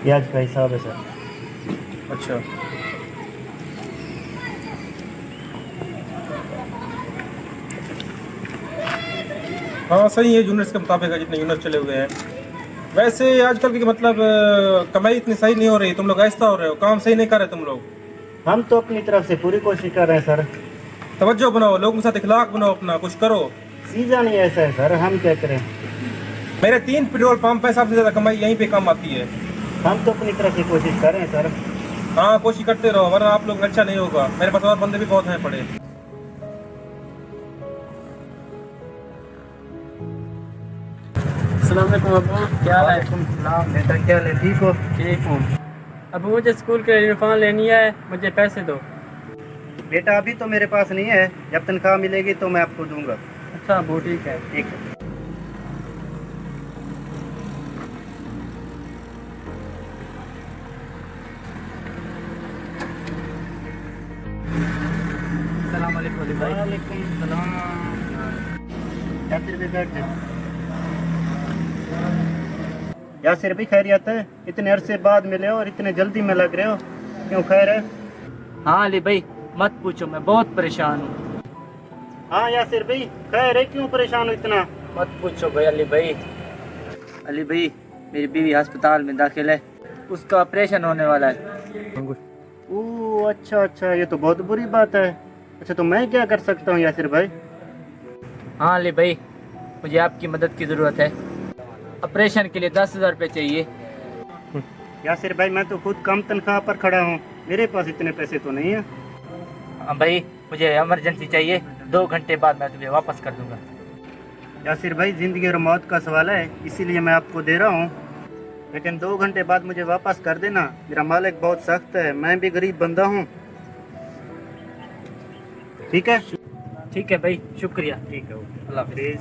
ये आज का हिसाब है सर। अच्छा, हाँ सही है, यूनिट्स के मुताबिक है जितने यूनिट चले हुए हैं। वैसे आजकल की मतलब कमाई इतनी सही नहीं हो रही, तुम लोग ऐसा हो रहे हो, काम सही नहीं कर रहे तुम लोग। हम तो अपनी तरफ से पूरी कोशिश कर रहे हैं सर। तवज्जो बनाओ, लोगों के साथ इखलाक बनाओ, अपना कुछ करो। सीजन ही ऐसा है सर, हम क्या करें। मेरे 3 पेट्रोल पंप है, सबसे ज्यादा कमाई यहीं पे काम आती है। हम तो अपनी तरफ से कोशिश कर रहे हैं सर। हाँ कोशिश करते रहो, वरना आप लोग अच्छा नहीं होगा। मेरे पास और बंदे भी बहुत हैं पड़े। अस्सलाम वालेकुम अबू, क्या हाल है? सलाम बेटा, क्या हाल है, ठीक हो? ठीक हूँ। अबू मुझे स्कूल के यूनिफॉर्म लेनी है, मुझे पैसे दो। बेटा अभी तो मेरे पास नहीं है, जब तनख्वाह मिलेगी तो मैं आपको दूंगा। अच्छा अबू ठीक है। ठीक है। अस्सलाम वालेकुम अली भाई। वालेकुम सलाम। यासिर भी बैठ जाओ। यासिर भी खैरियत है? इतने अरसे बाद मिले हो और इतने जल्दी में लग रहे हो, क्यों खैर है? हाँ अली भाई, मत पूछो, मैं बहुत परेशान हूँ। हाँ यासिर भाई, खैर है, क्यों परेशान हो इतना? मत पूछो भाई अली भाई। अली भाई, मेरी बीवी अस्पताल में दाखिल है, उसका ऑपरेशन होने वाला है। ओह अच्छा अच्छा, ये तो बहुत बुरी बात है। अच्छा तो मैं क्या कर सकता हूँ यासिर भाई? हाँ अली भाई, मुझे आपकी मदद की ज़रूरत है। ऑपरेशन के लिए 10,000 रुपये चाहिए। यासिर भाई मैं तो खुद कम तनख्वाह पर खड़ा हूँ, मेरे पास इतने पैसे तो नहीं है। हाँ भाई, मुझे इमरजेंसी चाहिए, 2 घंटे बाद मैं तुम्हें वापस कर दूंगा। यासिर भाई जिंदगी और मौत का सवाल है, इसीलिए मैं आपको दे रहा हूँ, लेकिन 2 घंटे बाद मुझे वापस कर देना। मेरा मालिक बहुत सख्त है, मैं भी गरीब बंदा हूँ। ठीक है? ठीक है भाई, शुक्रिया। ठीक है, ओके, अल्लाह हाफिज़। प्लीज।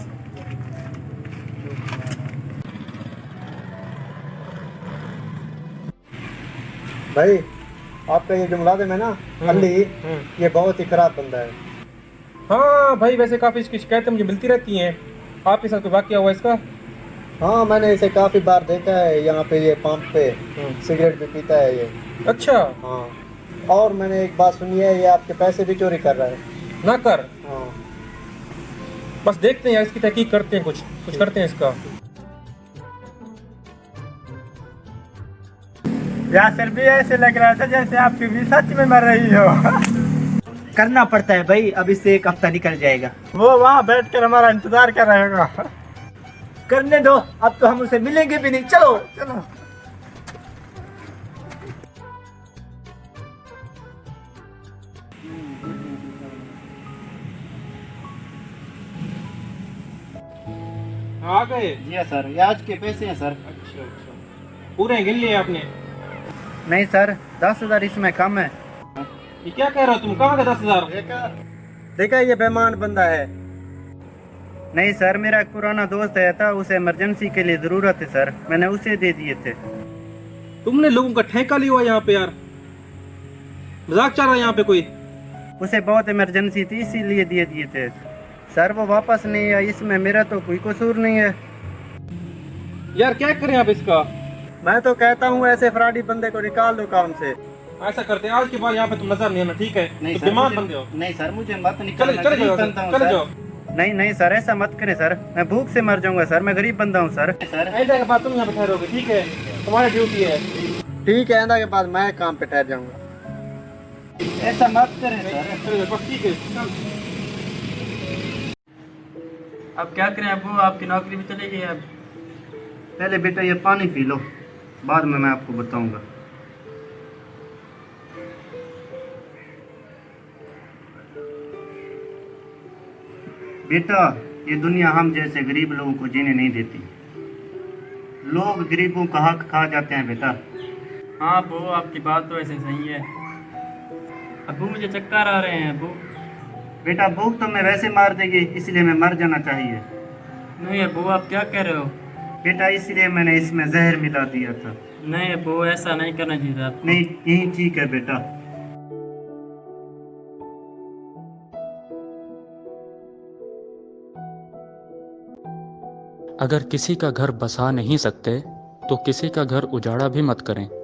भाई आपका ये जो मुलाजिम है ना अली, ये बहुत ही खराब बंदा है। हाँ भाई, वैसे काफी इसकी शिकायतें मुझे मिलती रहती हैं। आपके साथ कोई वाकया हुआ इसका? हाँ मैंने इसे काफी बार देखा है, यहाँ पे ये पंप पे सिगरेट भी पीता है ये। अच्छा। हाँ, और मैंने एक बात सुनी है, ये आपके पैसे भी चोरी कर रहा है। ना कर, हाँ बस देखते हैं यार, इसकी तहकीक करते हैं, कुछ कुछ करते हैं इसका। यासिर भी ऐसे लग रहा था जैसे आपकी भी सच में मर रही हो। करना पड़ता है भाई, अब इससे एक हफ्ता निकल जाएगा। वो वहाँ बैठकर हमारा इंतजार कर रहा होगा। करने दो, अब तो हम उसे मिलेंगे भी नहीं। चलो चलो। आ गए? जी हाँ सर, ये आज के पैसे हैं सर। अच्छा अच्छा, पूरे गिन लिए आपने? नहीं सर, 10,000 इसमें कम है। ये क्या कह रहे हो तुम, कहाँ गए 10,000? देखा, ये बेईमान बंदा है। नहीं सर, मेरा एक पुराना दोस्त आया था, उसे इमरजेंसी के लिए ज़रूरत है सर, मैंने उसे दे दिए थे। तुमने लोगों का ठेका लिया हुआ यहाँ पे यार, मजाक चल रहा है यहाँ पे कोई? उसे बहुत इमरजेंसी थी इसीलिए दे दिए थे सर, वो वापस नहीं आया, इसमें मेरा तो कोई कसूर नहीं है। यार क्या करें आप इसका? मैं तो कहता हूँ ऐसे फ्रॉडी बंदे को निकाल दो काम से। ऐसा करते हैं, आज के बाद यहाँ पे तुम नजर नहीं आना, ठीक है? नहीं तुम सर, बीमार मुझे- बंदे हो। नहीं सर, मुझे मत चले निकालना, चले गरीब जाओ, बंदा हूँ चले सर। जाओ। नहीं नहीं सर, ऐसा मत करें सर, मैं भूख से मर जाऊंगा सर, मैं गरीब बंदा हूँ सर। ऐसा के बाद तुम यहाँ पे ठहरोगे, ठीक है? तुम्हारी ड्यूटी है। ठीक है, आइंदा के बाद मैं काम पे ठहर जाऊंगा। ऐसा मत करें सर। चले जाओ, बस ठीक है, चल। अब क्या करें अबू, आपकी नौकरी भी चली गई अब। पहले बेटा ये पानी पी लो, बाद में मैं आपको बताऊंगा। बेटा ये दुनिया हम जैसे गरीब लोगों को जीने नहीं देती, लोग गरीबों का हक खा जाते हैं बेटा। हाँ अबू, आपकी बात तो ऐसे सही है। अबू मुझे चक्कर आ रहे हैं अबू। बेटा भूख तो मैं वैसे मार देगी, इसलिए मैं मर जाना चाहिए। नहीं अबू, आप क्या कह रहे हो? बेटा इसलिए मैंने इसमें जहर मिला दिया था। नहीं अबू, ऐसा नहीं करना चाहिए आपको। नहीं यही ठीक है बेटा। अगर किसी का घर बसा नहीं सकते तो किसी का घर उजाड़ा भी मत करें।